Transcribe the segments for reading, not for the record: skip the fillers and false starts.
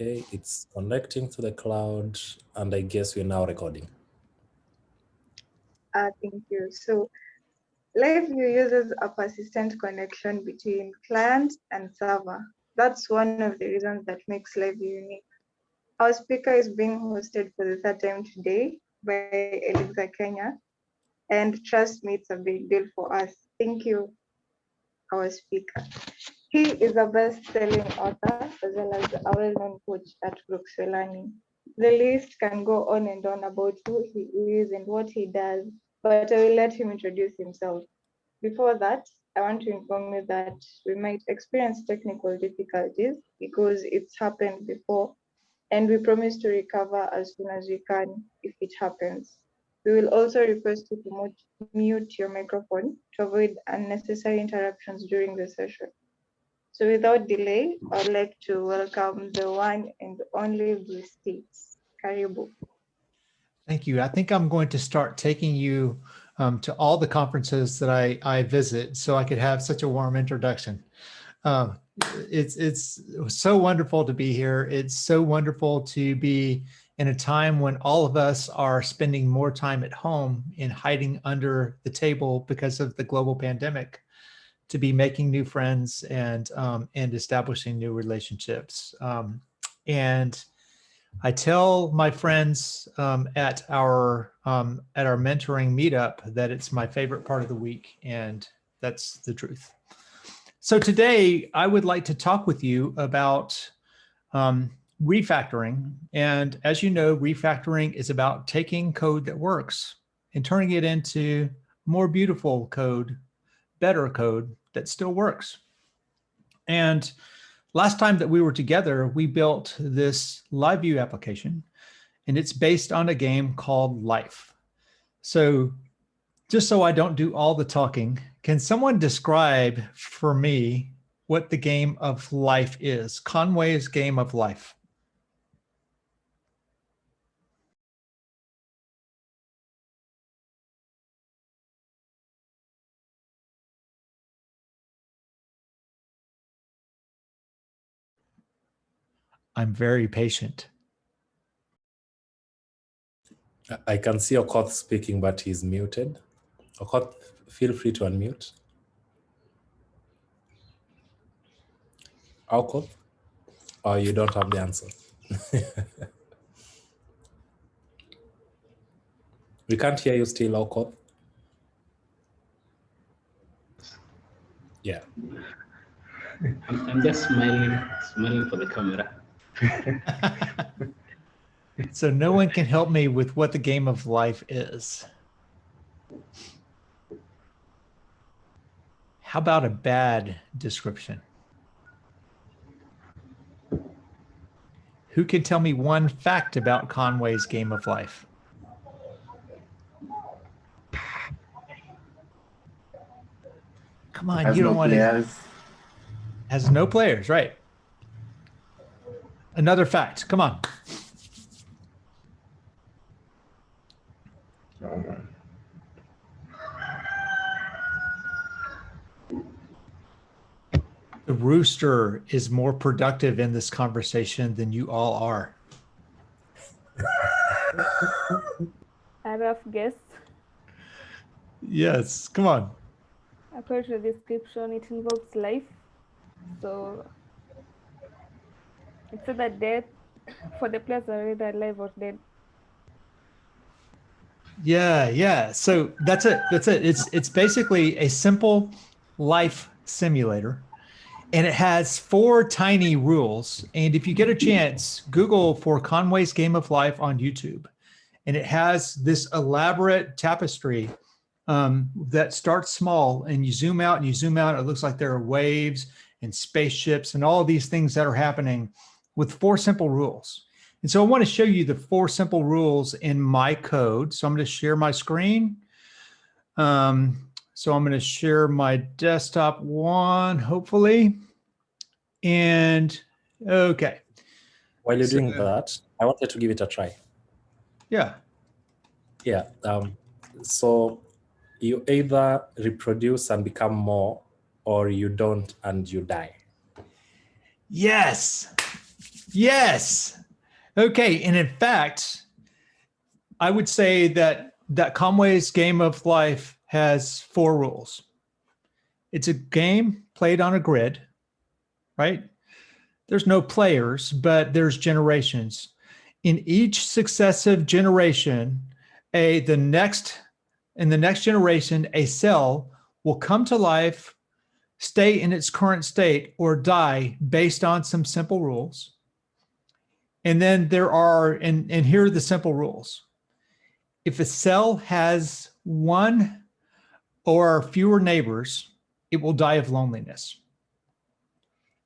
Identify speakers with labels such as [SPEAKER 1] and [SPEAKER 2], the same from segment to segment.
[SPEAKER 1] Okay, it's connecting to the cloud, and I guess we're now recording.
[SPEAKER 2] Thank you. So LiveView uses a persistent connection between client and server. That's one of the reasons that makes LiveView unique. Our speaker is being hosted for the third time today by Eliza Kenya, and trust me, it's a big deal for us. Thank you, our speaker. He is a best-selling author as well as a well-known coach at Brooks Learning. The list can go on and on about who he is and what he does, but I will let him introduce himself. Before that, I want to inform you that we might experience technical difficulties because it's happened before, and we promise to recover as soon as we can if it happens. We will also request you to mute your microphone to avoid unnecessary interruptions during the session. So without delay, I'd like to welcome the one and only Bruce Tate. Karibu.
[SPEAKER 3] Thank you. I think I'm going to start taking you to all the conferences that I visit so I could have such a warm introduction. It's so wonderful to be here. It's so wonderful to be in a time when all of us are spending more time at home and hiding under the table because of the global pandemic, to be making new friends and establishing new relationships. And I tell my friends at our mentoring meetup that it's my favorite part of the week, and that's the truth. So today I would like to talk with you about refactoring. And as you know, refactoring is about taking code that works and turning it into more beautiful code, better code that still works. And last time that we were together, we built this LiveView application, and it's based on a game called Life. So just so I don't do all the talking, can someone describe for me what the game of life is? Conway's Game of Life. I'm very patient.
[SPEAKER 1] I can see Okoth speaking, but he's muted. Okoth, feel free to unmute. Okoth, or you don't have the answer. We can't hear you still, Okoth. Yeah.
[SPEAKER 4] I'm just smiling for the camera.
[SPEAKER 3] So no one can help me with what the game of life is. How about a bad description? Who can tell me one fact about Conway's Game of Life? Come on, you don't want to. Has no players, right? Another fact, come on. The rooster is more productive in this conversation than you all are.
[SPEAKER 5] A rough guess.
[SPEAKER 3] Yes, come on.
[SPEAKER 5] According to the description, it involves life. So it's either death for the players are either alive or dead.
[SPEAKER 3] Yeah. So that's it. It's basically a simple life simulator. And it has 4 tiny rules. And if you get a chance, Google for Conway's Game of Life on YouTube. And it has this elaborate tapestry that starts small, and you zoom out and you zoom out. It looks like there are waves and spaceships and all of these things that are happening with 4 simple rules. And so I want to show you the 4 simple rules in my code. So I'm going to share my screen. So I'm going to share my desktop one, hopefully. And okay.
[SPEAKER 1] While you're doing that, I wanted to give it a try.
[SPEAKER 3] Yeah.
[SPEAKER 1] Yeah. So you either reproduce and become more, or you don't and you die.
[SPEAKER 3] Yes. Yes. Okay. And in fact, I would say that Conway's Game of Life has 4 rules. It's a game played on a grid, right? There's no players, but there's generations. In each successive generation, in the next generation, a cell will come to life, stay in its current state, or die based on some simple rules. And then there are, and here are the simple rules. If a cell has 1 or fewer neighbors, it will die of loneliness.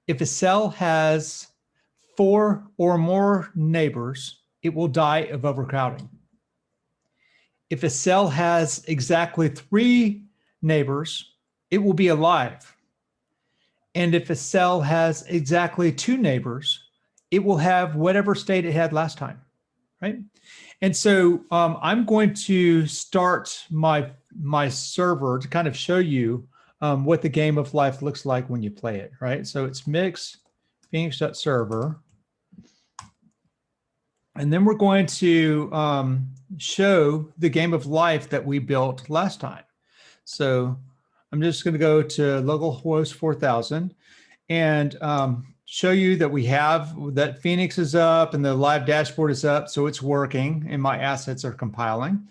[SPEAKER 3] If a cell has 4 or more neighbors, it will die of overcrowding. If a cell has exactly 3 neighbors, it will be alive. And if a cell has exactly 2 neighbors, it will have whatever state it had last time, right? And so I'm going to start my server to kind of show you what the Game of Life looks like when you play it, right? So it's mix phoenix.server. And then we're going to show the Game of Life that we built last time. So I'm just going to go to localhost 4000 and show you that we have that Phoenix is up and the live dashboard is up. So it's working and my assets are compiling.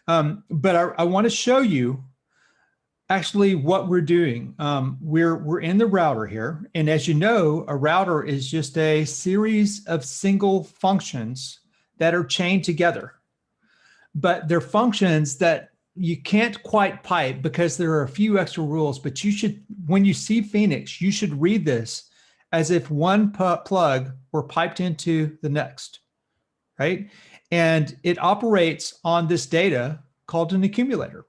[SPEAKER 3] But I want to show you actually what we're doing. We're in the router here. And as you know, a router is just a series of single functions that are chained together. But they're functions that you can't quite pipe because there are a few extra rules, but you should, when you see Phoenix, you should read this as if one plug were piped into the next, right? And it operates on this data called an accumulator.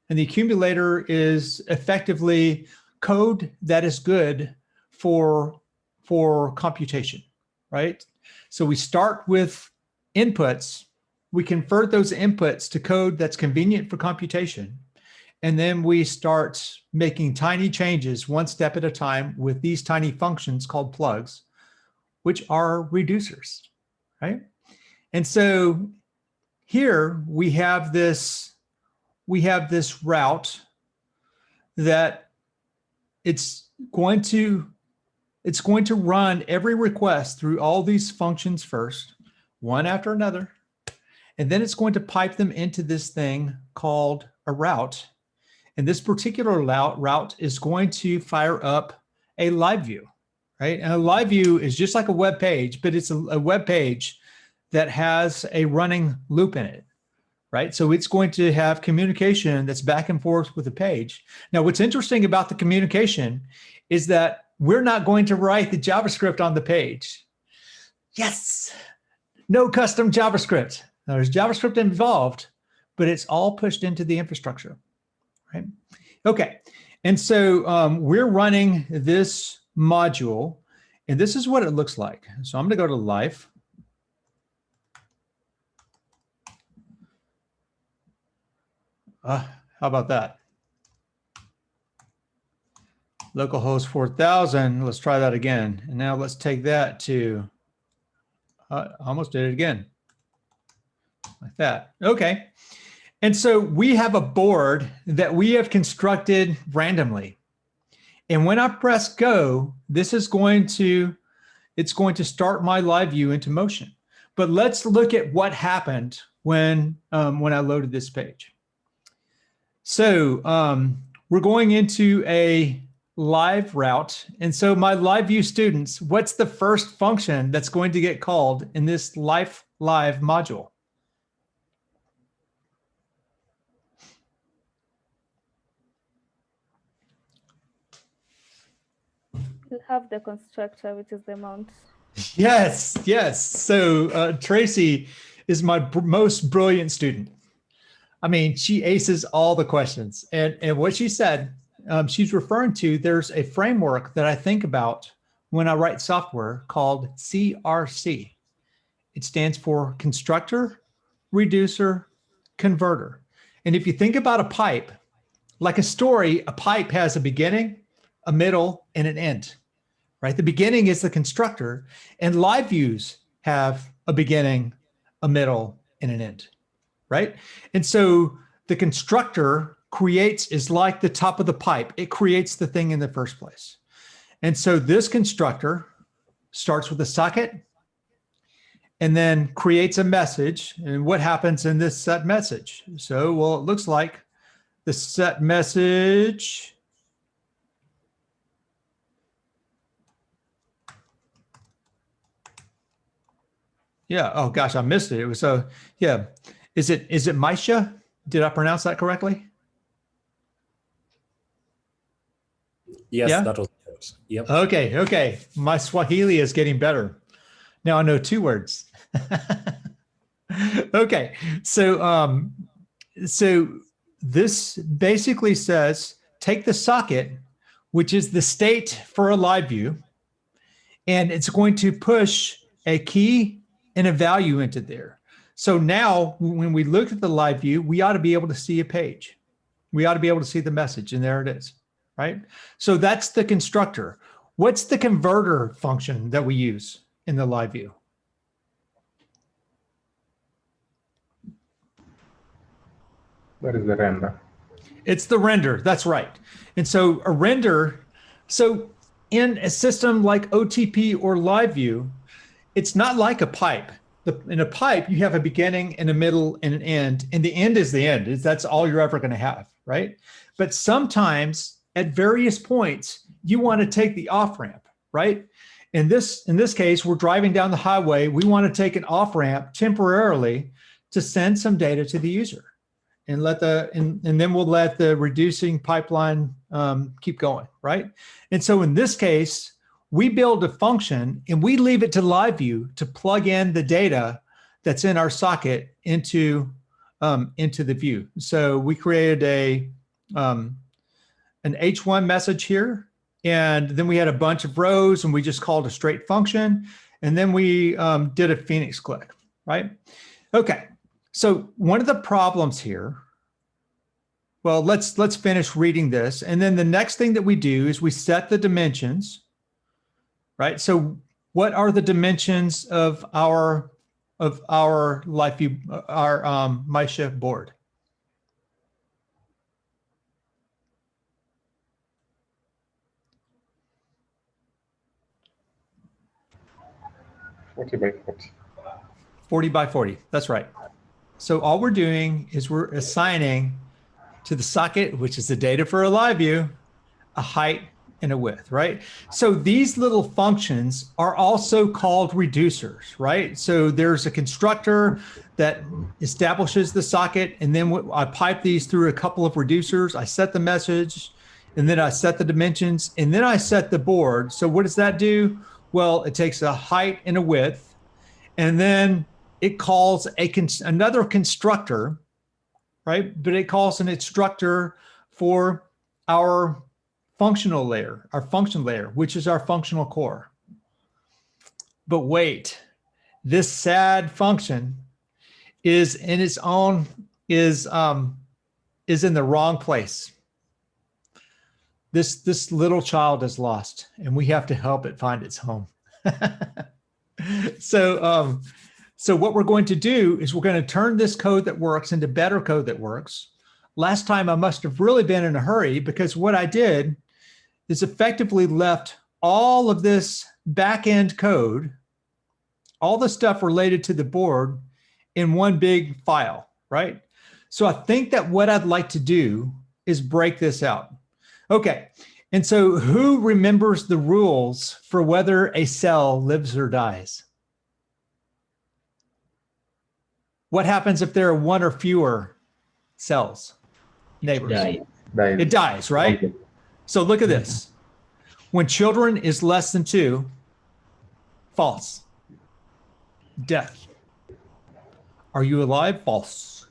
[SPEAKER 3] And the accumulator is effectively code that is good for computation, right? So we start with inputs, we convert those inputs to code that's convenient for computation. And then we start making tiny changes 1 step at a time with these tiny functions called plugs, which are reducers, right? And so here we have this route that it's going to run every request through all these functions first, one after another. And then it's going to pipe them into this thing called a route. And this particular route is going to fire up a LiveView, right? And a LiveView is just like a web page, but it's a web page that has a running loop in it, right? So it's going to have communication that's back and forth with the page. Now, what's interesting about the communication is that we're not going to write the JavaScript on the page. Yes, no custom JavaScript. Now, there's JavaScript involved, but it's all pushed into the infrastructure, right? Okay, and so we're running this module, and this is what it looks like. So I'm going to go to Life. How about that? Localhost 4000. Let's try that again. And now let's take that to, almost did it again. Like that. Okay. And so we have a board that we have constructed randomly. And when I press go, this is going to, it's going to start my LiveView into motion. But let's look at what happened when I loaded this page. So we're going into a live route. And so my LiveView students, what's the first function that's going to get called in this live module?
[SPEAKER 5] You have the constructor, which is the mount.
[SPEAKER 3] Yes, yes. So Tracy is my most brilliant student. I mean, she aces all the questions. And what she said, she's referring to, there's a framework that I think about when I write software called CRC. It stands for constructor, reducer, converter. And if you think about a pipe, like a story, a pipe has a beginning, a middle, and an end, right? The beginning is the constructor, and LiveViews have a beginning, a middle, and an end, right? And so the constructor is like the top of the pipe. It creates the thing in the first place. And so this constructor starts with a socket and then creates a message. And what happens in this set message? So, well, it looks like the set message oh gosh, I missed it. It was is it Maisha? Did I pronounce that correctly?
[SPEAKER 1] Yes,
[SPEAKER 3] Yeah?
[SPEAKER 1] that was good. Yep.
[SPEAKER 3] Okay. My Swahili is getting better. Now I know 2 words. Okay. So this basically says take the socket, which is the state for a LiveView, and it's going to push a key and a value into there. So now when we look at the LiveView, we ought to be able to see a page. We ought to be able to see the message, and there it is, right? So that's the constructor. What's the converter function that we use in the LiveView?
[SPEAKER 6] That is the render.
[SPEAKER 3] It's the render, that's right. And so a render, so in a system like OTP or LiveView, it's not like a pipe. In a pipe, you have a beginning and a middle and an end, and the end is the end. That's all you're ever going to have, right? But sometimes at various points, you want to take the off ramp, right? In this case, we're driving down the highway. We want to take an off ramp temporarily to send some data to the user, and then we'll let the reducing pipeline keep going, right? And so in this case, we build a function and we leave it to LiveView to plug in the data that's in our socket into the view. So we created an H1 message here, and then we had a bunch of rows, and we just called a straight function, and then we did a Phoenix click, right? Okay, so one of the problems here, well, let's finish reading this, and then the next thing that we do is we set the dimensions, right? So what are the dimensions of our LiveView, our Maisha board?
[SPEAKER 6] Forty by 40.
[SPEAKER 3] 40 by 40, that's right. So all we're doing is we're assigning to the socket, which is the data for a LiveView, a height and a width, right? So these little functions are also called reducers, right? So there's a constructor that establishes the socket, and then I pipe these through a couple of reducers. I set the message, and then I set the dimensions, and then I set the board. So what does that do? Well, it takes a height and a width, and then it calls another constructor, right? But it calls an instructor for our functional layer, our function layer, which is our functional core. But wait, this sad function is in its own, is in the wrong place. This little child is lost, and we have to help it find its home. So what we're going to do is we're going to turn this code that works into better code that works. Last time I must have really been in a hurry, because what I did is effectively left all of this back-end code, all the stuff related to the board, in one big file, right? So I think that what I'd like to do is break this out. Okay, and so who remembers the rules for whether a cell lives or dies? What happens if there are one or fewer cells, neighbors? It dies, right? Okay. So look at this. When children is less than 2, false. Death. Are you alive? False.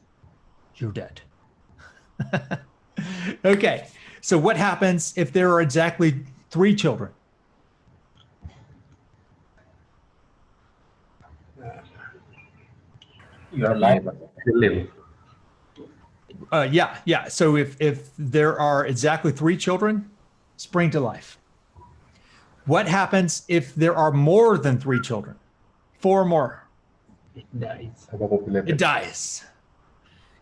[SPEAKER 3] You're dead. Okay. So what happens if there are exactly 3 children?
[SPEAKER 6] You're alive. You live.
[SPEAKER 3] Yeah. So if there are exactly 3 children, spring to life. What happens if there are more than 3 children? 4 or more?
[SPEAKER 4] It dies.
[SPEAKER 6] Overpopulated.
[SPEAKER 3] It dies.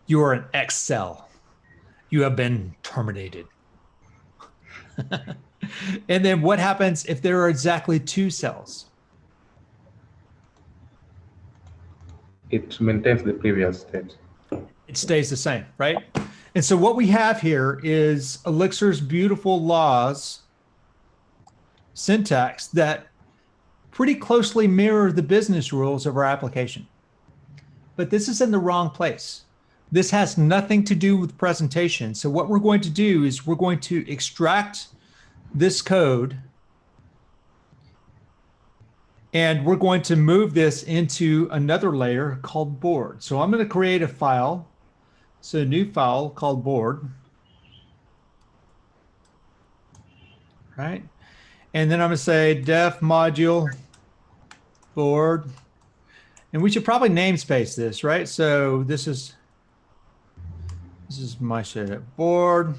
[SPEAKER 3] You are an X cell. You have been terminated. And then what happens if there are exactly 2 cells?
[SPEAKER 6] It maintains the previous state.
[SPEAKER 3] It stays the same, right? And so what we have here is Elixir's beautiful laws syntax that pretty closely mirror the business rules of our application. But this is in the wrong place. This has nothing to do with presentation. So what we're going to do is we're going to extract this code and we're going to move this into another layer called board. So I'm going to create a file. So a new file called board. Right. And then I'm going to say def module board. And we should probably namespace this, right? So this is my shit board.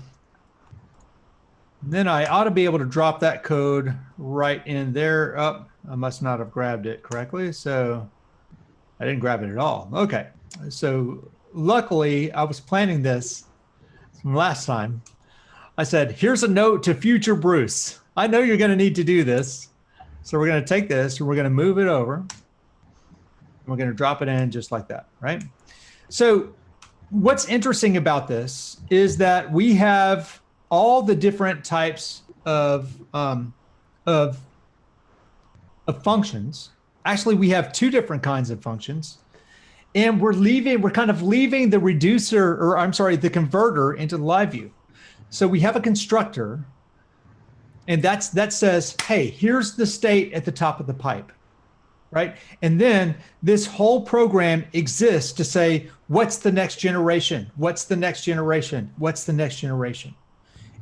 [SPEAKER 3] Then I ought to be able to drop that code right in there. Oh, I must not have grabbed it correctly. So I didn't grab it at all. Okay. So luckily I was planning this from last time. I said, here's a note to future Bruce. I know you're going to need to do this. So we're going to take this and we're going to move it over. And we're going to drop it in just like that, right? So what's interesting about this is that we have all the different types of functions. Actually, we have 2 different kinds of functions. And we're kind of leaving the reducer, or I'm sorry, the converter into the LiveView. So we have a constructor, and that says, hey, here's the state at the top of the pipe, right? And then this whole program exists to say, what's the next generation? What's the next generation? What's the next generation?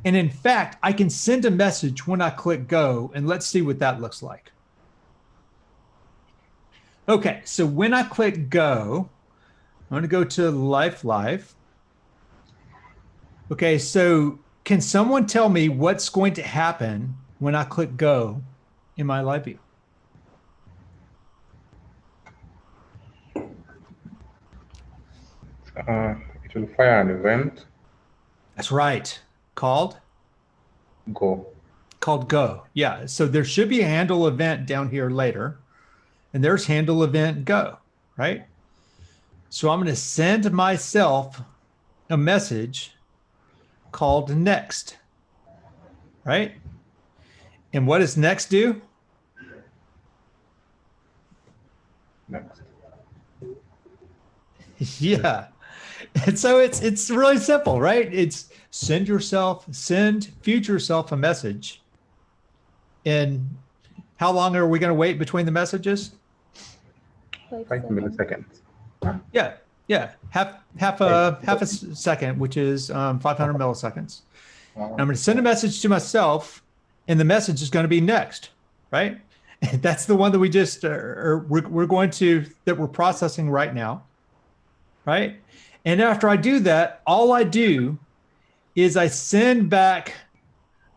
[SPEAKER 3] And in fact, I can send a message when I click go, and let's see what that looks like. Okay, so when I click go, I'm gonna go to Live. Okay, so can someone tell me what's going to happen when I click go in my LiveView?
[SPEAKER 6] It will fire an event.
[SPEAKER 3] That's right. Called
[SPEAKER 6] Go.
[SPEAKER 3] go. Yeah. So there should be a handle event down here later. And there's handle event go, right? So I'm going to send myself a message called next, right? And what does next do?
[SPEAKER 6] Next.
[SPEAKER 3] Yeah. And so it's really simple, right? It's send future self a message. And how long are we going to wait between the messages?
[SPEAKER 5] 5
[SPEAKER 6] 5
[SPEAKER 5] seconds.
[SPEAKER 6] milliseconds.
[SPEAKER 3] Yeah. Half a second, which is 500 milliseconds. And I'm going to send a message to myself, and the message is going to be next, right? And that's the one that we're processing right now, right? And after I do that, all I do is I send back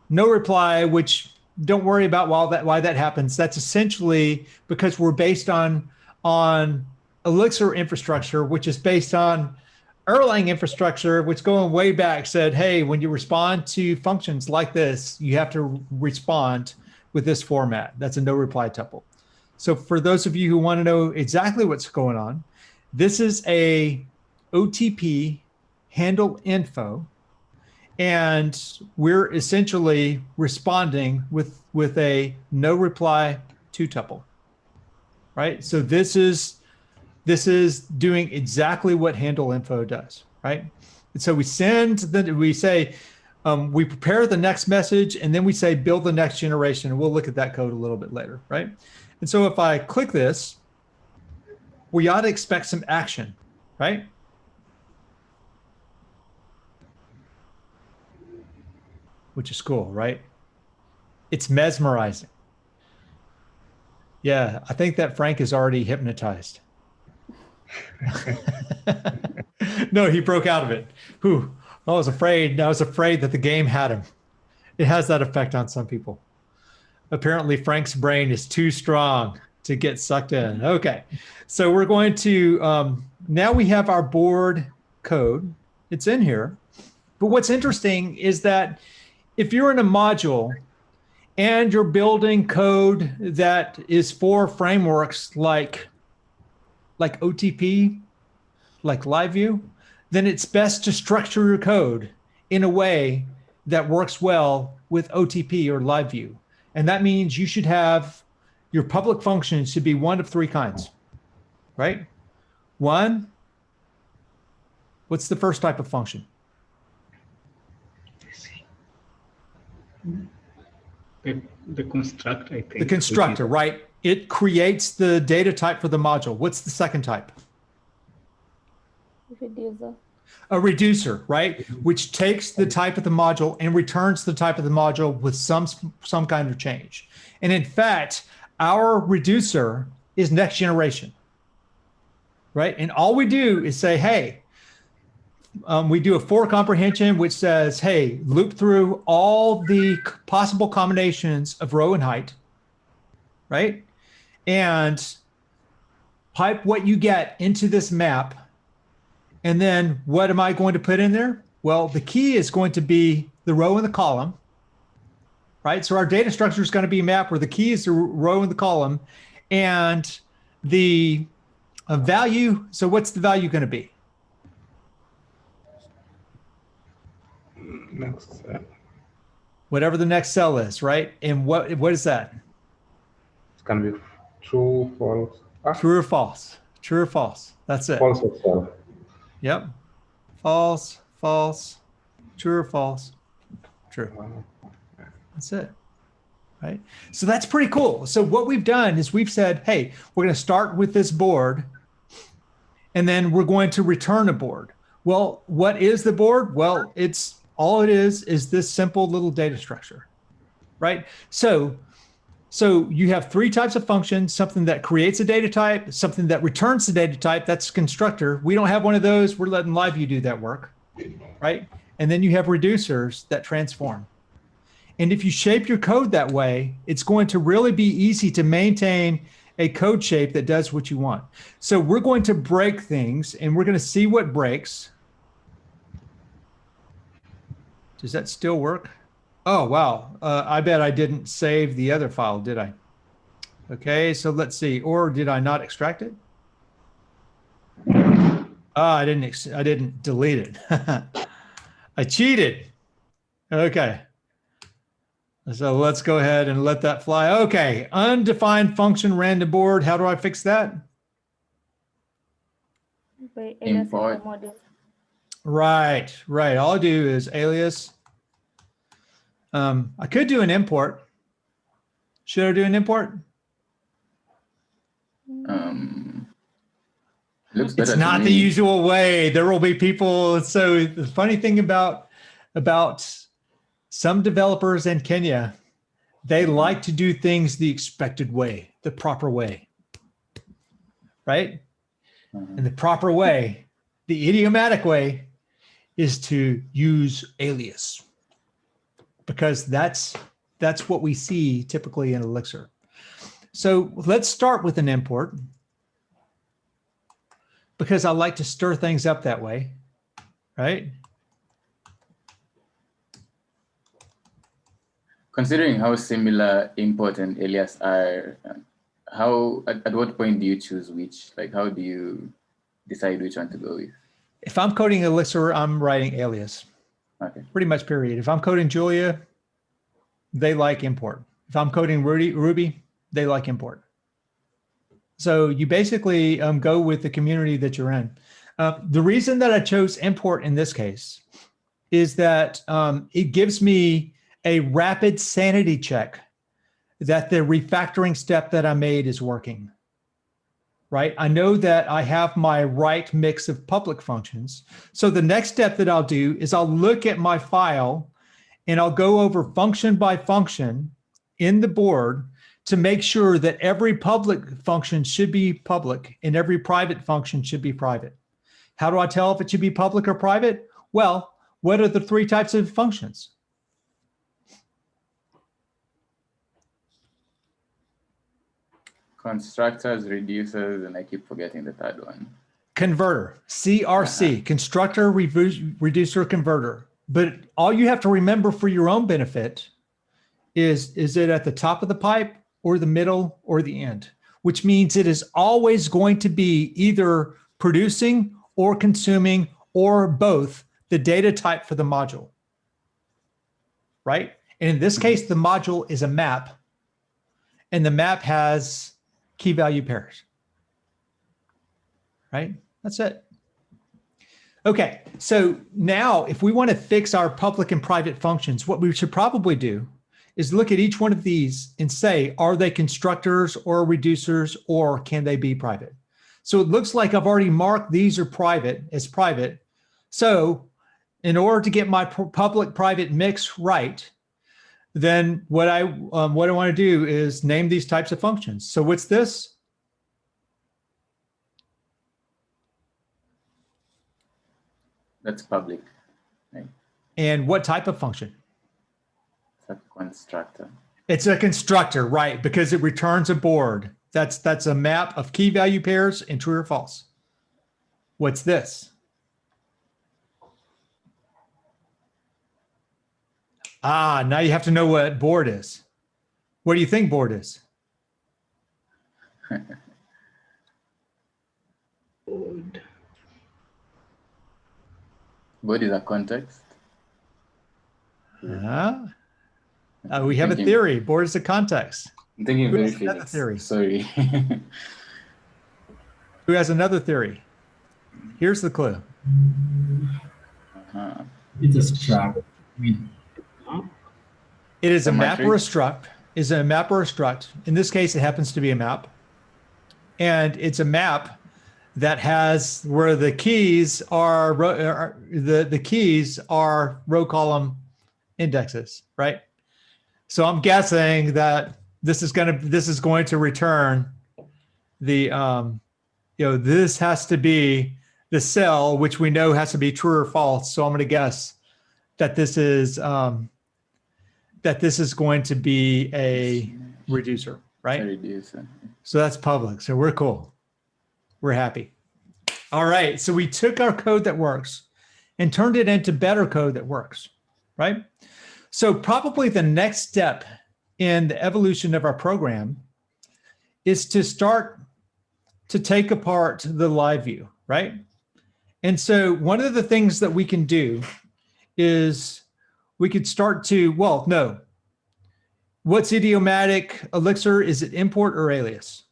[SPEAKER 3] no reply, which don't worry about why that happens. That's essentially because we're based on Elixir infrastructure, which is based on Erlang infrastructure, which going way back said, hey, when you respond to functions like this, you have to respond with this format. That's a no reply tuple. So for those of you who want to know exactly what's going on, this is a OTP handle info, and we're essentially responding with a no reply 2 tuple, right? So this is doing exactly what handle info does, right? And so we say, we prepare the next message, and then we say build the next generation, and we'll look at that code a little bit later, right? And so if I click this, we ought to expect some action, right? Which is cool, right? It's mesmerizing. Yeah, I think that Frank is already hypnotized. No, he broke out of it. Whew. I was afraid that the game had him. It has that effect on some people. Apparently Frank's brain is too strong to get sucked in. Okay. So we're going to, now we have our board code. It's in here. But what's interesting is that if you're in a module and you're building code that is for frameworks like OTP, like LiveView, then it's best to structure your code in a way that works well with OTP or LiveView. And that means you should have your public functions should be one of three kinds, right? One, what's the first type of function?
[SPEAKER 4] The constructor, I think.
[SPEAKER 3] The constructor, right? It creates the data type for the module. What's the second type?
[SPEAKER 5] Reducer.
[SPEAKER 3] A reducer, right? Which takes the type of the module and returns the type of the module with some kind of change. And in fact, our reducer is next generation, right? And all we do is say, hey, we do a for comprehension, which says, hey, loop through all the possible combinations of row and height, right? And pipe what you get into this map. And then what am I going to put in there? Well, the key is going to be the row and the column, right? So our data structure is going to be a map where the key is the row and the column, and the value. So what's the value going to be?
[SPEAKER 6] Next cell.
[SPEAKER 3] Whatever the next cell is, right? And what is that?
[SPEAKER 6] It's going to be true, false.
[SPEAKER 3] True or false? True or false? That's it.
[SPEAKER 6] False cell.
[SPEAKER 3] Yep. False, false, true or false? True. That's it. Right? So that's pretty cool. So what we've done is we've said, hey, we're going to start with this board, and then we're going to return a board. Well, what is the board? Well, it's all it is this simple little data structure, right? So you have three types of functions: something that creates a data type, something that returns the data type, that's constructor. We don't have one of those. We're letting LiveView do that work, right? And then you have reducers that transform. And if you shape your code that way, it's going to really be easy to maintain a code shape that does what you want. So we're going to break things, and we're going to see what breaks. Does that still work? Oh, wow. I bet I didn't save the other file, did I? Okay, so let's see. Or did I not extract it? I didn't delete it. I cheated. Okay. So let's go ahead and let that fly. Okay, undefined function random board. How do I fix that?
[SPEAKER 5] Import. Module.
[SPEAKER 3] Right. All I do is alias. I could do an import. Should I do an import?
[SPEAKER 7] Looks better.
[SPEAKER 3] It's not the usual way. There will be people. So the funny thing about some developers in Kenya, they like to do things the expected way, the proper way, right? And the proper way, the idiomatic way, is to use alias, because that's what we see typically in Elixir. So let's start with an import, because I like to stir things up that way, right?
[SPEAKER 7] Considering how similar import and alias are, at what point do you choose which? Like, how do you decide which one to go with?
[SPEAKER 3] If I'm coding Elixir, I'm writing alias.
[SPEAKER 7] Okay.
[SPEAKER 3] Pretty much, period. If I'm coding Julia, they like import. If I'm coding Ruby, they like import. So you basically go with the community that you're in. The reason that I chose import in this case is that it gives me a rapid sanity check that the refactoring step that I made is working, right? I know that I have my right mix of public functions. So the next step that I'll do is I'll look at my file and I'll go over function by function in the board to make sure that every public function should be public and every private function should be private. How do I tell if it should be public or private? Well, what are the three types of functions?
[SPEAKER 7] Constructors, reducers, and I keep forgetting the third one.
[SPEAKER 3] Converter, CRC, constructor, reducer, converter. But all you have to remember for your own benefit is it at the top of the pipe or the middle or the end, which means it is always going to be either producing or consuming or both the data type for the module, right? And in this case, the module is a map, and the map has key value pairs, right? That's it. Okay, so now if we want to fix our public and private functions, what we should probably do is look at each one of these and say, are they constructors or reducers, or can they be private? So it looks like I've already marked these are private as private. So in order to get my public-private mix right, then what I want to do is name these types of functions. So what's this?
[SPEAKER 7] That's public, right?
[SPEAKER 3] And what type of function?
[SPEAKER 7] It's a constructor.
[SPEAKER 3] It's a constructor, right? Because it returns a board. That's a map of key value pairs and true or false. What's this? Ah, now you have to know what board is. What do you think board is?
[SPEAKER 4] Board.
[SPEAKER 7] Board is a context.
[SPEAKER 3] We have a theory. Board is a context.
[SPEAKER 7] I'm thinking
[SPEAKER 3] Who
[SPEAKER 7] very
[SPEAKER 3] has another
[SPEAKER 7] physics.
[SPEAKER 3] theory?
[SPEAKER 7] Sorry.
[SPEAKER 3] Who has another theory? Here's the clue.
[SPEAKER 8] It's a struct. I mean,
[SPEAKER 3] It is a map
[SPEAKER 7] matrix?
[SPEAKER 3] or a struct. Is a map or a struct. In this case, it happens to be a map. And it's a map that has where the keys are the keys are row column indexes, right? So I'm guessing that this is going to return the this has to be the cell, which we know has to be true or false. So I'm going to guess that this is going to be a reducer, right?
[SPEAKER 7] A reducer.
[SPEAKER 3] So that's public. So we're cool. We're happy. All right. So we took our code that works and turned it into better code that works, right? So probably the next step in the evolution of our program is to start to take apart the LiveView, right? And so one of the things that we can do is we could start to, well, no. What's idiomatic Elixir? Is it import or alias?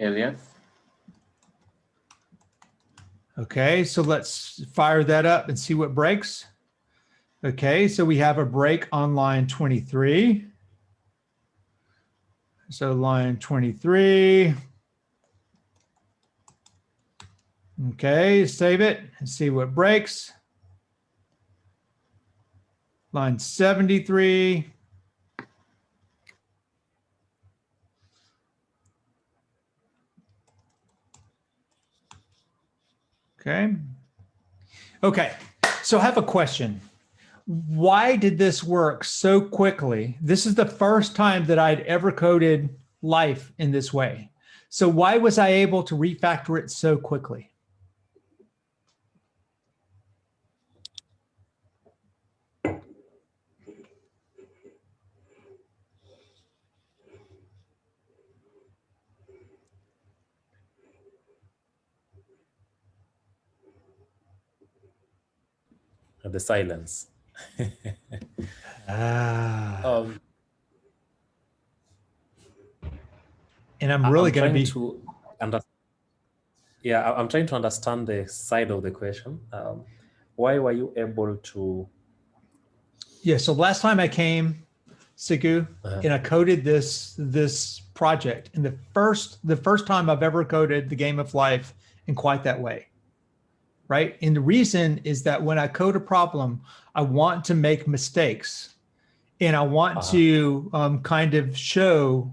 [SPEAKER 7] Alias.
[SPEAKER 3] Okay, so let's fire that up and see what breaks. Okay, so we have a break on line 23. So line 23. Okay, save it and see what breaks. Line 73. Okay. Okay, so I have a question. Why did this work so quickly? This is the first time that I'd ever coded life in this way. So why was I able to refactor it so quickly?
[SPEAKER 1] The silence.
[SPEAKER 3] And I'm really going to be.
[SPEAKER 1] I'm trying to understand the side of the question. Why were you able to?
[SPEAKER 3] Yeah. So last time I came, Sigu, and I coded this project, and the first time I've ever coded the game of life in quite that way. Right. And the reason is that when I code a problem, I want to make mistakes, and I want to kind of show,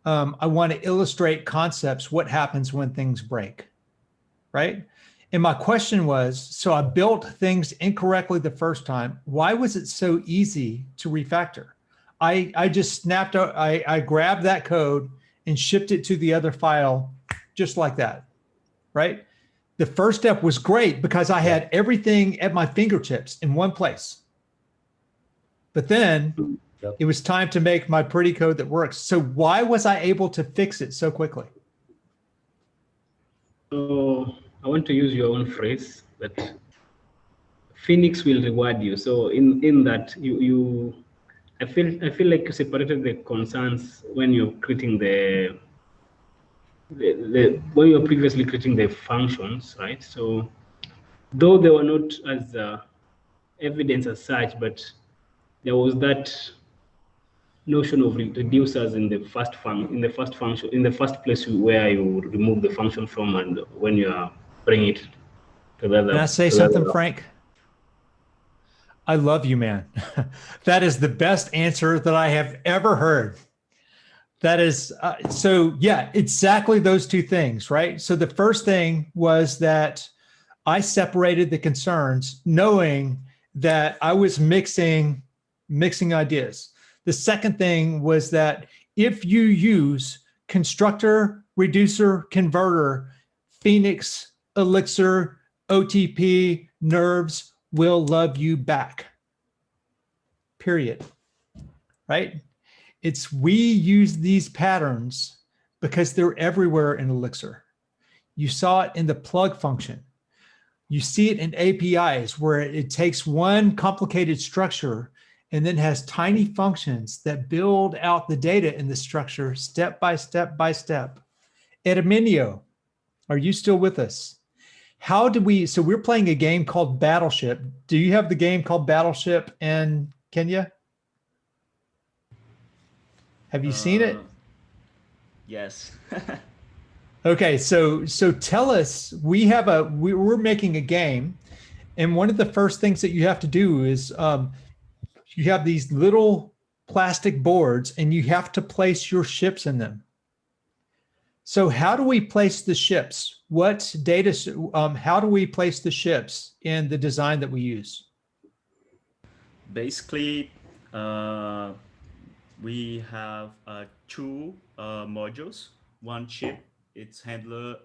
[SPEAKER 3] I want to illustrate concepts, what happens when things break. Right. And my question was, so I built things incorrectly the first time. Why was it so easy to refactor? I just snapped out, I grabbed that code and shipped it to the other file just like that, right? The first step was great because I had everything at my fingertips in one place. But then it was time to make my pretty code that works. So why was I able to fix it so quickly?
[SPEAKER 4] So I want to use your own phrase that Phoenix will reward you. So in that I feel like you separated the concerns when you're creating the when you're previously creating the functions, right? So though they were not as evidence as such, but there was that notion of reducers in the first place where you remove the function from, and when you are bringing it to the other.
[SPEAKER 3] Can I say something, Frank? I love you, man. That is the best answer that I have ever heard. That is, so yeah, exactly those two things, right? So the first thing was that I separated the concerns knowing that I was mixing ideas. The second thing was that if you use constructor, reducer, converter, Phoenix, Elixir, OTP, nerves will love you back, period, right? It's we use these patterns because they're everywhere in Elixir. You saw it in the plug function. You see it in APIs where it takes one complicated structure and then has tiny functions that build out the data in the structure step by step by step. Edminio, are you still with us? How do we, so we're playing a game called Battleship. Do you have the game called Battleship in Kenya? Have you seen it?
[SPEAKER 9] Yes.
[SPEAKER 3] Okay, so tell us, we're making a game, and one of the first things that you have to do is you have these little plastic boards and you have to place your ships in them. So how do we place the ships? What data, how do we place the ships in the design that we use?
[SPEAKER 9] Basically, we have two modules. One ship, it's handler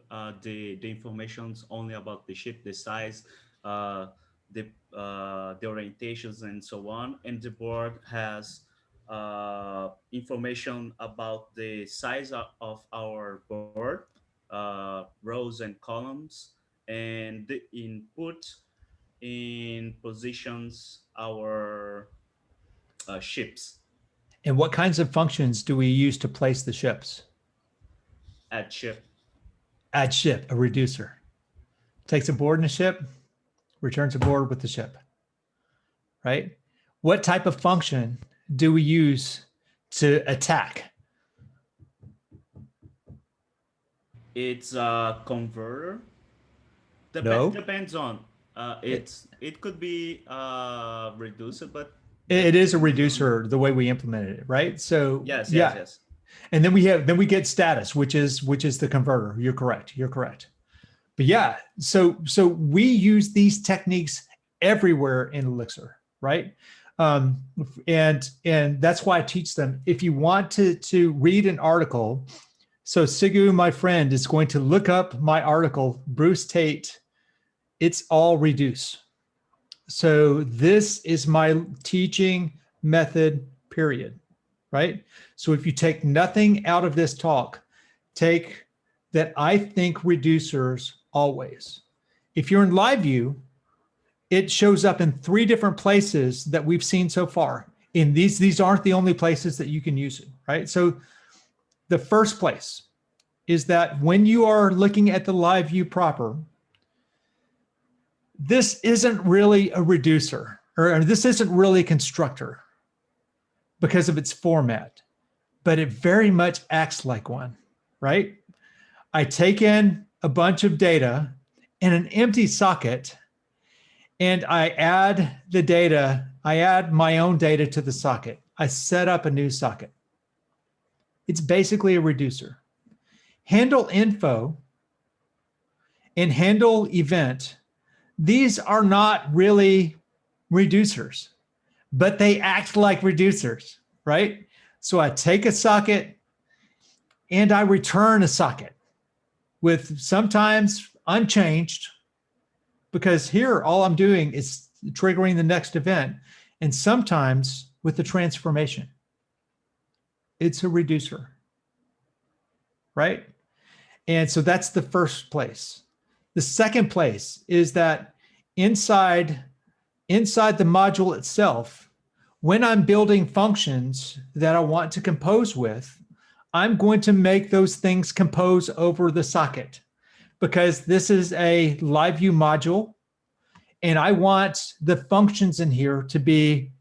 [SPEAKER 9] the informations only about the ship, the size, the orientations and so on. And the board has information about the size of our board, rows and columns, and the input in positions our ships.
[SPEAKER 3] And what kinds of functions do we use to place the ships?
[SPEAKER 9] Add ship.
[SPEAKER 3] Add ship, a reducer. Takes a board and a ship, returns a board with the ship, right? What type of function do we use to attack?
[SPEAKER 9] It's a converter. Depends on, it could be reducer, but
[SPEAKER 3] it is a reducer the way we implemented it, right? So
[SPEAKER 9] yes.
[SPEAKER 3] And then we get status, which is the converter. You're correct. But yeah, so we use these techniques everywhere in Elixir, right? And that's why I teach them. If you want to read an article, so Sigu, my friend, is going to look up my article, Bruce Tate, It's All Reduce. So this is my teaching method, period, right? So if you take nothing out of this talk, take that I think reducers always. If you're in LiveView, it shows up in 3 different places that we've seen so far. In these aren't the only places that you can use it, right? So the first place is that when you are looking at the LiveView proper, this isn't really a reducer, or this isn't really a constructor because of its format, but it very much acts like one, right? I take in a bunch of data in an empty socket, and I add the data, I add my own data to the socket. I set up a new socket. It's basically a reducer. Handle info and handle event, these are not really reducers, but they act like reducers, right? So I take a socket and I return a socket with sometimes unchanged, because here all I'm doing is triggering the next event, and sometimes with the transformation. It's a reducer, right? And so that's the first place. The second place is that inside the module itself, when I'm building functions that I want to compose with, I'm going to make those things compose over the socket, because this is a LiveView module, and I want the functions in here to be,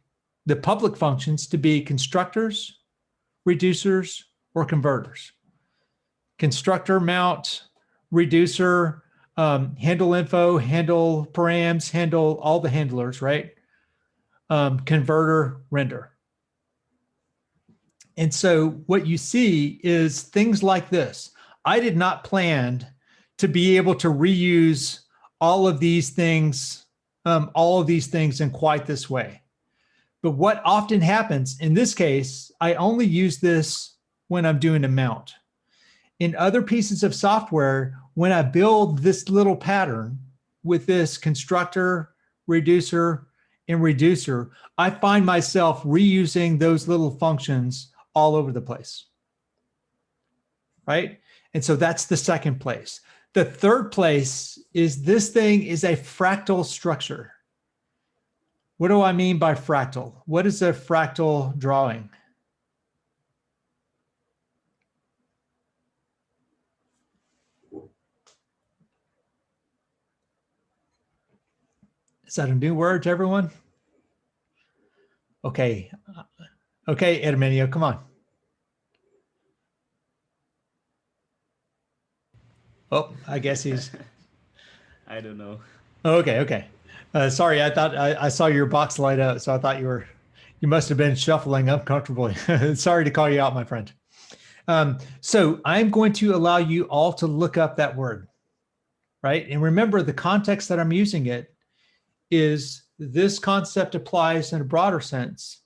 [SPEAKER 3] the public functions to be constructors, reducers, or converters. Constructor, mount, reducer, handle info, handle params, handle all the handlers, right? Converter, render. And so what you see is things like this. I did not plan to be able to reuse all of these things in quite this way. But what often happens, in this case, I only use this when I'm doing a mount. In other pieces of software, when I build this little pattern with this constructor, reducer, and reducer, I find myself reusing those little functions all over the place, right? And so that's the second place. The third place is this thing is a fractal structure. What do I mean by fractal? What is a fractal drawing? Is that a new word to everyone? Okay. Okay, Edminio, come on. Oh, I guess he's.
[SPEAKER 9] I don't know.
[SPEAKER 3] Okay. Sorry, I thought I saw your box light up, so I thought you must have been shuffling uncomfortably. Sorry to call you out, my friend. So I'm going to allow you all to look up that word, right? And remember, the context that I'm using it is this concept applies in a broader sense,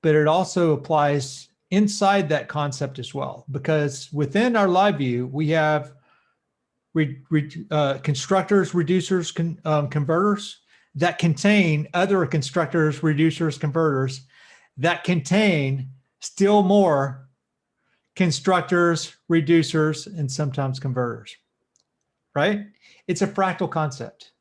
[SPEAKER 3] but it also applies inside that concept as well, because within our LiveView, we have constructors, reducers, converters that contain other constructors, reducers, converters that contain still more constructors, reducers, and sometimes converters, right? It's a fractal concept.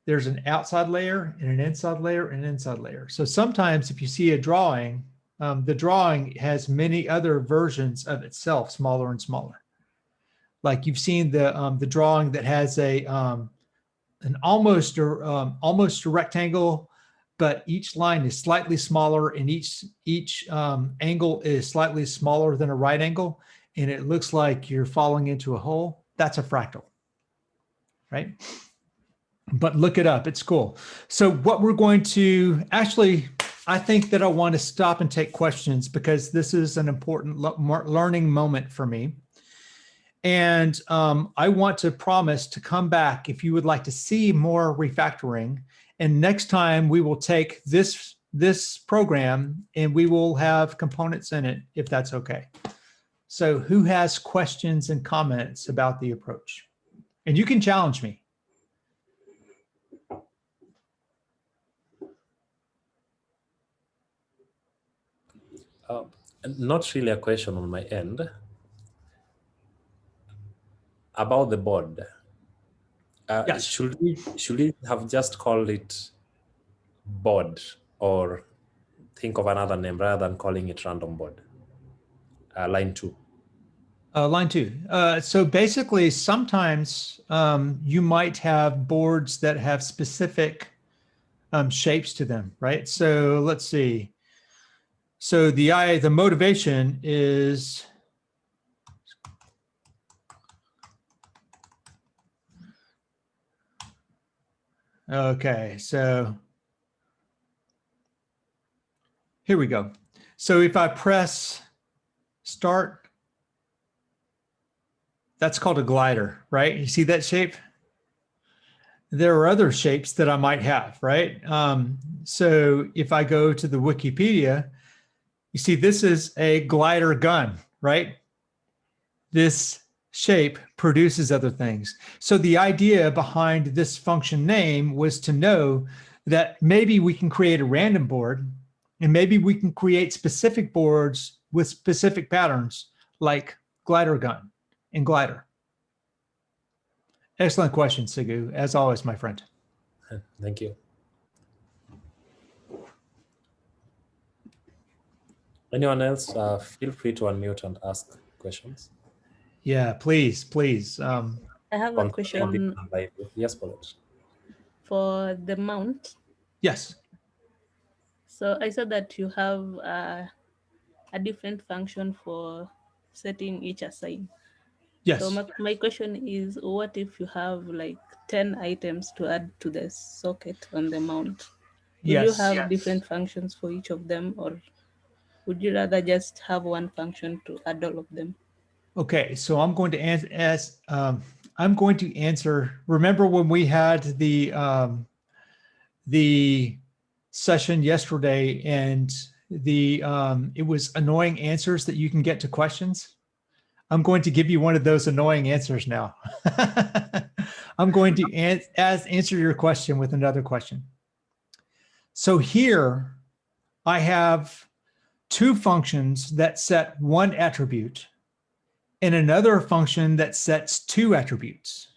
[SPEAKER 3] There's an outside layer and an inside layer and an inside layer. So sometimes if you see a drawing, the drawing has many other versions of itself, smaller and smaller. Like you've seen the drawing that has an almost a rectangle, but each line is slightly smaller and each angle is slightly smaller than a right angle, and it looks like you're falling into a hole. That's a fractal, right? But look it up, it's cool. So what we're going to actually, I think that I want to stop and take questions because this is an important learning moment for me. And I want to promise to come back if you would like to see more refactoring. And next time we will take this program and we will have components in it, if that's okay. So who has questions and comments about the approach? And you can challenge me.
[SPEAKER 1] Not really a question on my end. About the board,
[SPEAKER 3] yes.
[SPEAKER 1] Should we have just called it board, or think of another name rather than calling it random board? Line 2.
[SPEAKER 3] Line 2. So basically, sometimes you might have boards that have specific shapes to them, right? So let's see. So the motivation is. Okay, so here we go. So if I press start, that's called a glider, right? You see that shape? There are other shapes that I might have, right? So if I go to the Wikipedia, You see, this is a glider gun, right? This shape produces other things. So the idea behind this function name was to know that maybe we can create a random board, and maybe we can create specific boards with specific patterns like glider gun and glider. Excellent question, Sigu, as always, my friend.
[SPEAKER 1] Thank you. Anyone else, feel free to unmute and ask questions.
[SPEAKER 3] Yeah, please, please.
[SPEAKER 10] I have a question.
[SPEAKER 1] Yes, Paulette.
[SPEAKER 10] For the mount.
[SPEAKER 3] Yes.
[SPEAKER 10] So I saw that you have a different function for setting each assign.
[SPEAKER 3] Yes.
[SPEAKER 10] So my question is, what if you have like 10 items to add to the socket on the mount? Will you have different functions for each of them, or would you rather just have one function to add all of them?
[SPEAKER 3] Okay, so I'm going to answer. Remember when we had the session yesterday, and it was annoying answers that you can get to questions? I'm going to give you one of those annoying answers now. I'm going to answer your question with another question. So here I have two functions that set one attribute and another function that sets two attributes.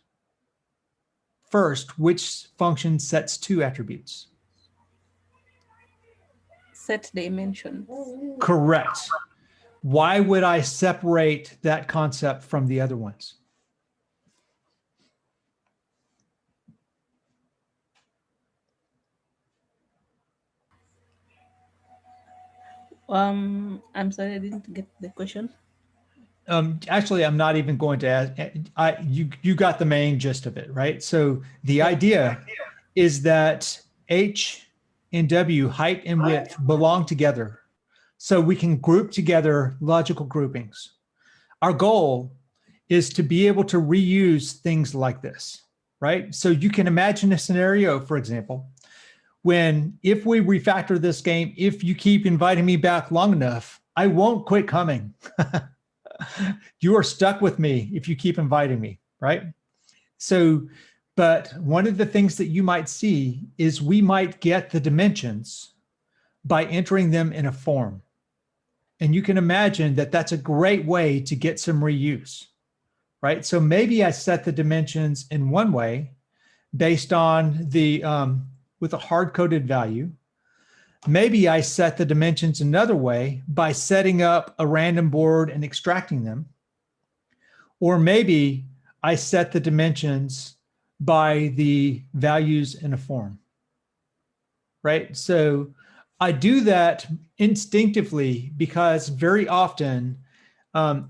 [SPEAKER 3] First, which function sets two attributes?
[SPEAKER 10] Set dimensions.
[SPEAKER 3] Correct. Why would I separate that concept from the other ones?
[SPEAKER 10] I'm sorry, I didn't get the question.
[SPEAKER 3] Actually, I'm not even going to ask. You got the main gist of it, right? So the idea is that H and W, height and width, belong together. So we can group together logical groupings. Our goal is to be able to reuse things like this, right? So you can imagine a scenario, for example, if we refactor this game, if you keep inviting me back long enough, I won't quit coming. You are stuck with me if you keep inviting me, right? So, but one of the things that you might see is we might get the dimensions by entering them in a form. And you can imagine that that's a great way to get some reuse, right? So maybe I set the dimensions in one way based on with a hard-coded value. Maybe I set the dimensions another way by setting up a random board and extracting them. Or maybe I set the dimensions by the values in a form, right? So I do that instinctively because very often,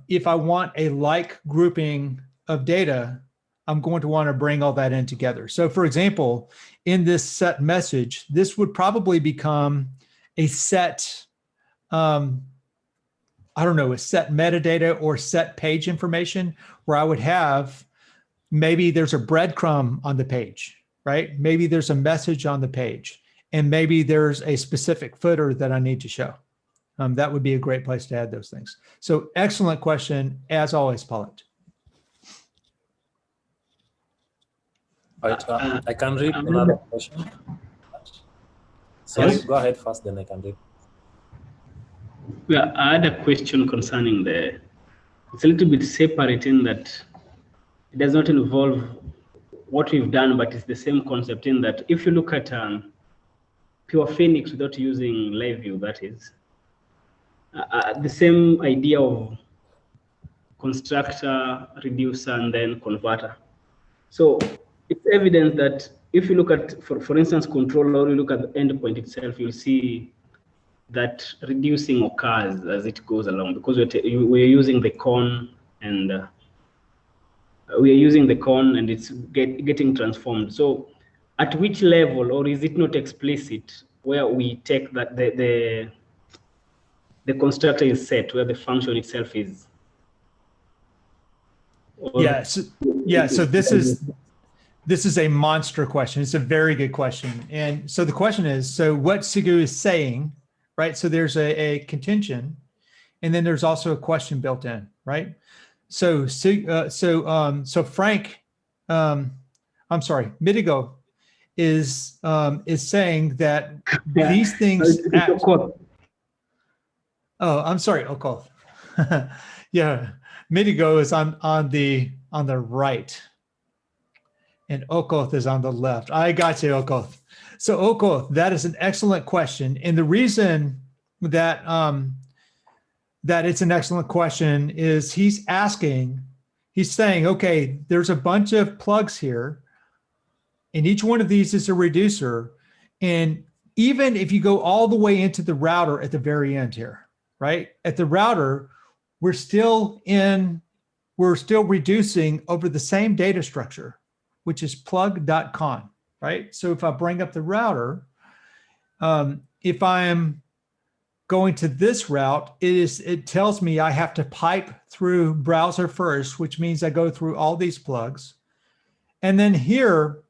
[SPEAKER 3] if I want a like grouping of data, I'm going to want to bring all that in together. So for example, in this set message, this would probably become a set, I don't know, a set metadata or set page information where I would have, maybe there's a breadcrumb on the page, right? Maybe there's a message on the page, and maybe there's a specific footer that I need to show. That would be a great place to add those things. So excellent question, as always, Paulette.
[SPEAKER 1] I can read another question. Sorry, go ahead first, then I can read.
[SPEAKER 4] Yeah, I had a question concerning it's a little bit separate in that it does not involve what we've done, but it's the same concept in that if you look at pure Phoenix without using LiveView, that is, the same idea of constructor, reducer, and then converter. So it's evident that if you look at, for instance, controller, or you look at the endpoint itself, you'll see that reducing occurs as it goes along, because we're using the con, and it's getting transformed. So at which level, or is it not explicit, where we take that the constructor is set, where the function itself is?
[SPEAKER 3] So this is a monster question. It's a very good question. And so the question is, so what Sigu is saying, right? So there's a contention, and then there's also a question built in, right? So Frank, I'm sorry, Mitigo is saying that
[SPEAKER 4] Yeah.
[SPEAKER 3] these things
[SPEAKER 4] It's
[SPEAKER 3] act.
[SPEAKER 4] Okoth.
[SPEAKER 3] Oh, I'm sorry, Okoth. Yeah, Mitigo is on the right, and Okoth is on the left. I got you, Okoth. So Okoth, that is an excellent question, and the reason that that it's an excellent question is he's saying, okay, there's a bunch of plugs here, and each one of these is a reducer, and even if you go all the way into the router at the very end here, right? At the router, we're still reducing over the same data structure, which is plug.con, right? So if I bring up the router, if I'm going to this route, it tells me I have to pipe through browser first, which means I go through all these plugs. And then here,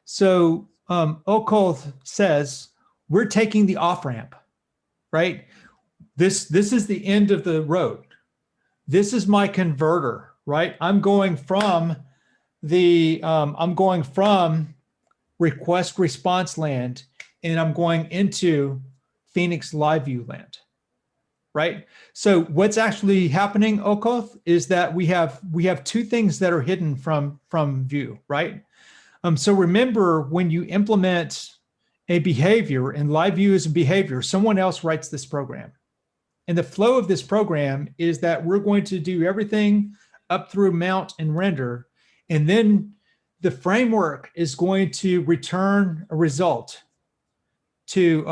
[SPEAKER 3] so Okoth says, we're taking the off-ramp, right? This is the end of the road. This is my converter, right? I'm going from request response land, and I'm going into Phoenix LiveView land, right? So what's actually happening, Okoth, is that we have two things that are hidden from view, right? So remember, when you implement a behavior, and LiveView is a behavior, someone else writes this program. And the flow of this program is that we're going to do everything up through mount and render, and then the framework is going to return a result to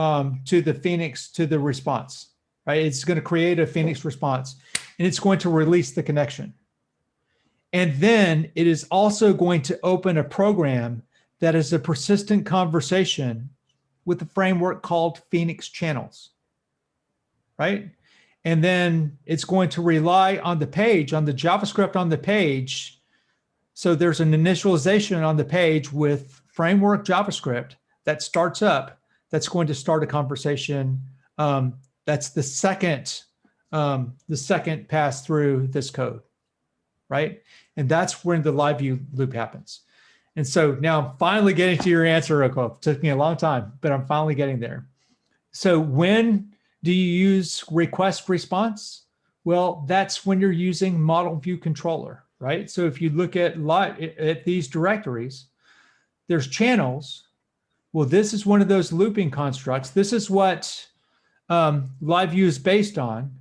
[SPEAKER 3] the Phoenix, to the response, right? It's going to create a Phoenix response, and it's going to release the connection. And then it is also going to open a program that is a persistent conversation with a framework called Phoenix channels, right? And then it's going to rely on the page, on the JavaScript on the page. So there's an initialization on the page with framework JavaScript that starts up, that's going to start a conversation. That's the second pass through this code, right? And that's when the LiveView loop happens. And so now I'm finally getting to your answer, Okoth. It took me a long time, but I'm finally getting there. So when do you use request response? Well, that's when you're using model view controller, right? So if you look at these directories, there's channels. Well, this is one of those looping constructs. This is what LiveView is based on.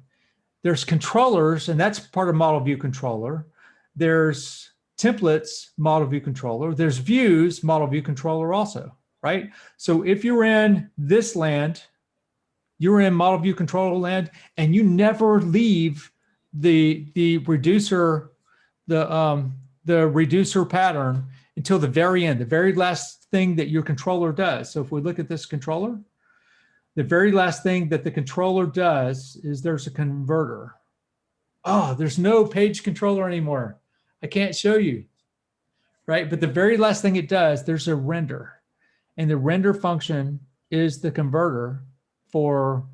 [SPEAKER 3] There's controllers, and that's part of model view controller. There's templates, model view controller. There's views, model view controller also, right? So if you're in this land, you're in model view controller land, and you never leave the reducer, the reducer pattern until the very end, the very last thing that your controller does. So if we look at this controller, the very last thing that the controller does is there's a converter. Oh, there's no page controller anymore. I can't show you, right? But the very last thing it does, there's a render. And the render function is the converter for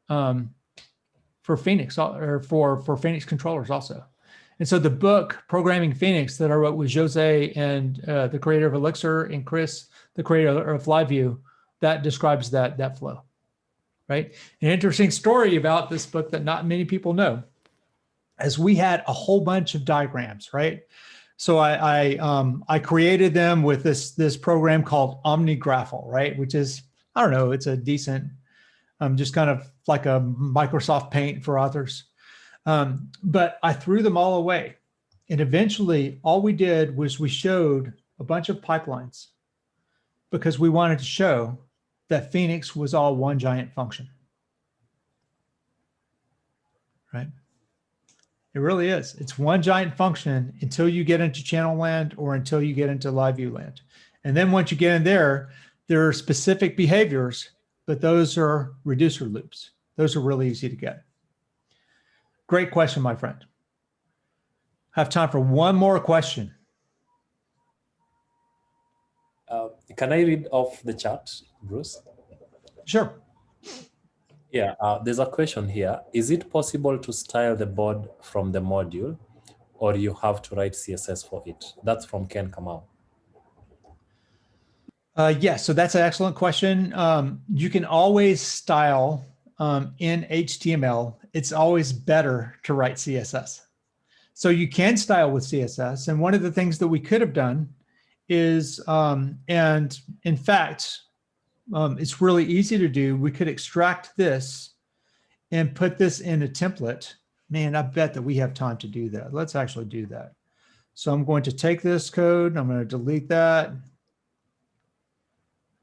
[SPEAKER 3] Phoenix, or for Phoenix controllers also. And so the book, Programming Phoenix, that I wrote with Jose and the creator of Elixir, and Chris, the creator of LiveView, that describes that flow, right? An interesting story about this book that not many people know, as we had a whole bunch of diagrams, right? So I created them with this program called OmniGraffle, right? Which is, I don't know, it's a decent, just kind of like a Microsoft Paint for authors. But I threw them all away. And eventually all we did was we showed a bunch of pipelines because we wanted to show that Phoenix was all one giant function, right? It really is. It's one giant function until you get into channel land or until you get into LiveView land. And then once you get in there, there are specific behaviors, but those are reducer loops. Those are really easy to get. Great question, my friend. I have time for one more question.
[SPEAKER 1] Can I read off the chat, Bruce?
[SPEAKER 3] Sure.
[SPEAKER 1] Yeah, there's a question here. Is it possible to style the board from the module, or you have to write CSS for it? That's from Ken Kamau.
[SPEAKER 3] Yes, so that's an excellent question. You can always style in HTML. It's always better to write CSS. So you can style with CSS. And one of the things that we could have done is, and in fact, it's really easy to do. We could extract this and put this in a template. Man, I bet that we have time to do that. Let's actually do that. So I'm going to take this code. I'm going to delete that.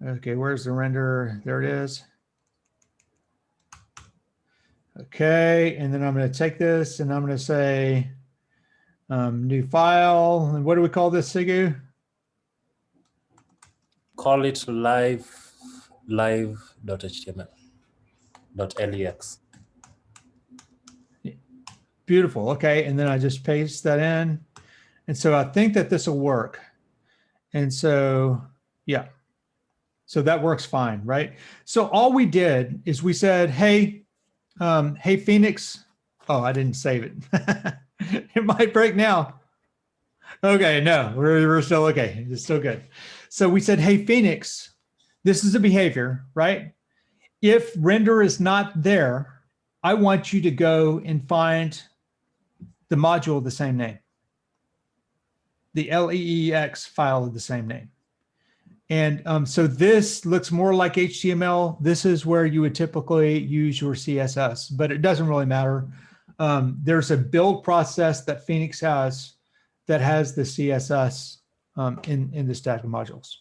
[SPEAKER 3] Okay, where's the render? There it is. Okay, and then I'm going to take this and I'm going to say new file. And what do we call this, Sigu?
[SPEAKER 1] Call it live.html.lex.
[SPEAKER 3] Beautiful. Okay, and then I just paste that in. And so I think that this will work. And so, yeah. So that works fine, right? So all we did is we said, hey, hey, Phoenix. Oh, I didn't save it. It might break now. Okay, no, we're still okay. It's still good. So we said, hey, Phoenix, this is a behavior, right? If render is not there, I want you to go and find the module of the same name, the LEEX file of the same name. And so this looks more like HTML. This is where you would typically use your CSS, but it doesn't really matter. There's a build process that Phoenix has that has the CSS in the stack of modules.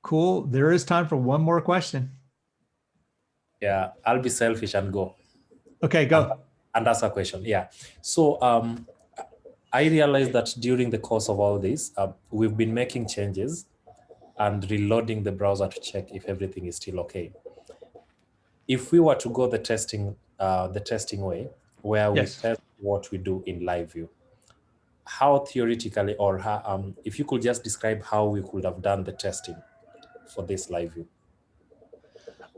[SPEAKER 3] Cool. There is time for one more question.
[SPEAKER 1] Yeah, I'll be selfish and go.
[SPEAKER 3] Okay, go.
[SPEAKER 1] And ask a question. Yeah. So I realized that during the course of all this, we've been making changes and reloading the browser to check if everything is still okay. If we were to go the testing way, where we test what we do in LiveView, how theoretically, or how, if you could just describe how we could have done the testing for this LiveView.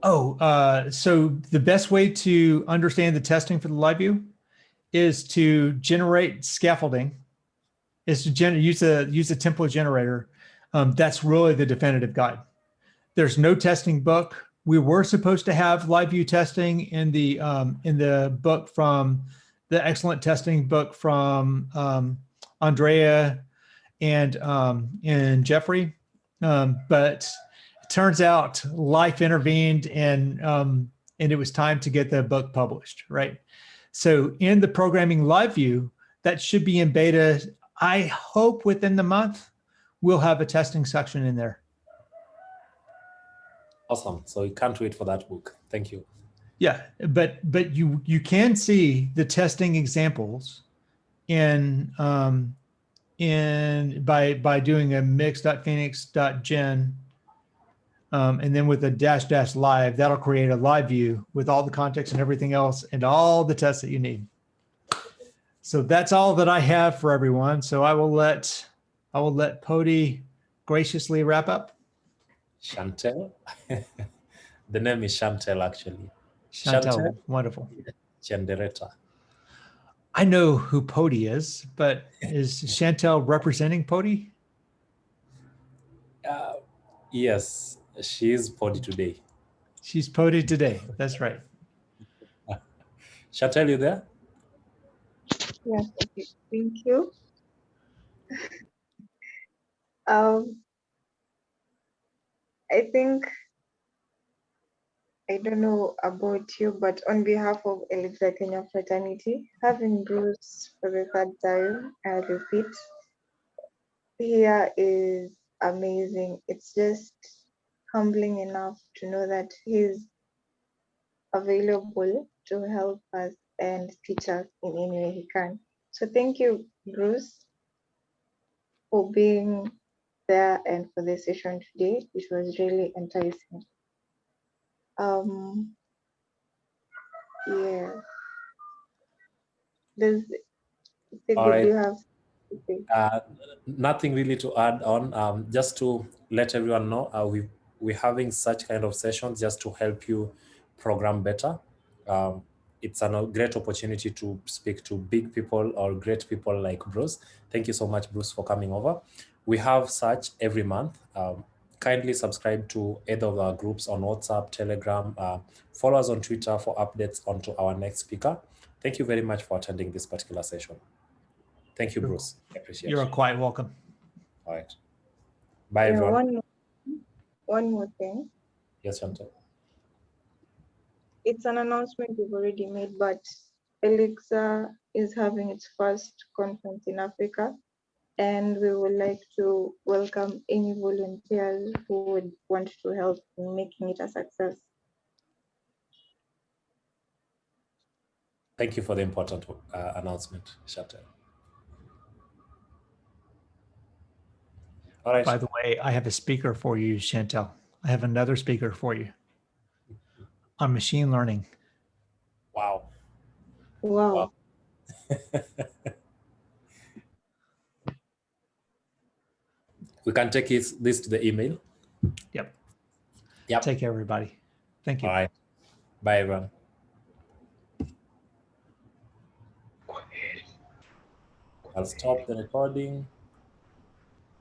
[SPEAKER 3] Oh, so the best way to understand the testing for the LiveView is to generate scaffolding, is to use a template generator. That's really the definitive guide. There's no testing book. We were supposed to have LiveView testing in the book from the excellent testing book from Andrea and Jeffrey, but it turns out life intervened and it was time to get the book published, right? So in the programming LiveView, that should be in beta. I hope within the month, we'll have a testing section in there.
[SPEAKER 1] Awesome. So you can't wait for that book. Thank you.
[SPEAKER 3] Yeah, but you can see the testing examples in by doing a mix.phoenix.gen and then with a -- live, that'll create a live view with all the context and everything else and all the tests that you need. So that's all that I have for everyone. So I will let Pody graciously wrap up.
[SPEAKER 1] Chantel. The name is Chantel, actually.
[SPEAKER 3] Chantel, wonderful.
[SPEAKER 1] Genderetta.
[SPEAKER 3] I know who Pody is, but is Chantel representing Pody?
[SPEAKER 1] Yes, she is Pody today.
[SPEAKER 3] She's Pody today. That's right.
[SPEAKER 1] Chantel, you there?
[SPEAKER 2] Yes, okay. Thank you. I think, I don't know about you, but on behalf of Elixir Kenya fraternity, having Bruce for the third time, I repeat, here is amazing. It's just humbling enough to know that he's available to help us and teach us in any way he can. So thank you, Bruce, for being there and for the session today, which was really enticing. Yeah.
[SPEAKER 1] All right.
[SPEAKER 2] Do you have
[SPEAKER 1] nothing really to add on. Just to let everyone know, we're having such kind of sessions just to help you program better. It's a great opportunity to speak to big people or great people like Bruce. Thank you so much, Bruce, for coming over. We have such every month. Kindly subscribe to either of our groups on WhatsApp, Telegram, follow us on Twitter for updates onto our next speaker. Thank you very much for attending this particular session. Thank you, Bruce. I appreciate it.
[SPEAKER 3] You're quite welcome.
[SPEAKER 1] All right. Bye, everyone.
[SPEAKER 2] One more thing.
[SPEAKER 1] Yes, Chantal.
[SPEAKER 2] It's an announcement we've already made, but Elixir is having its first conference in Africa, and we would like to welcome any volunteers who would want to help in making it a success.
[SPEAKER 1] Thank you for the important announcement, Chantal. All right.
[SPEAKER 3] By the way, I have a speaker for you, Chantal. I have another speaker for you on machine learning.
[SPEAKER 1] Wow.
[SPEAKER 2] Wow.
[SPEAKER 1] We can take this to the email.
[SPEAKER 3] Yep.
[SPEAKER 1] Yep.
[SPEAKER 3] Take care, everybody. Thank you.
[SPEAKER 1] All right. Bye, everyone. I'll stop the recording.